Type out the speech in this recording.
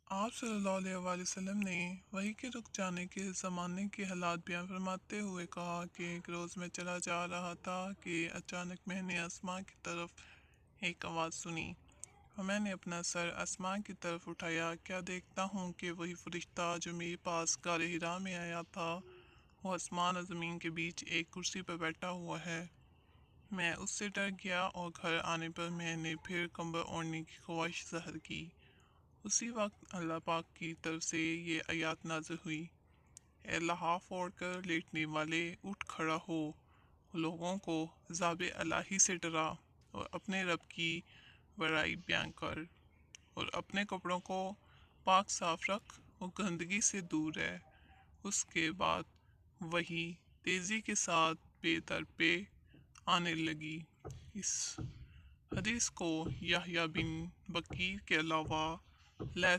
آپ صلی اللہ علیہ وآلہ وسلم نے وحی کے رک جانے کے زمانے کے حالات بیان فرماتے ہوئے کہا کہ ایک روز میں چلا جا رہا تھا کہ اچانک میں نے آسمان کی طرف ایک آواز سنی اور میں نے اپنا سر آسمان کی طرف اٹھایا، کیا دیکھتا ہوں کہ وہی فرشتہ جو میرے پاس غار حرا میں آیا تھا وہ آسمان اور زمین کے بیچ ایک کرسی پر بیٹھا ہوا ہے۔ میں اس سے ڈر گیا اور گھر آنے پر میں نے پھر کمبل اوڑھنے کی خواہش ظاہر کی۔ اسی وقت اللہ پاک کی طرف سے یہ آیات نازل ہوئی، اے لحاف اوڑھ کر لیٹنے والے، اٹھ کھڑا ہو، لوگوں کو عذاب الہی سے ڈرا اور اپنے رب کی بڑائی بیان کر، اور اپنے کپڑوں کو پاک صاف رکھ اور گندگی سے دور رہ۔ اس کے بعد وہی تیزی کے ساتھ پے در پے آنے لگی۔ اس حدیث کو یحییٰ بن بکیر کے علاوہ لیث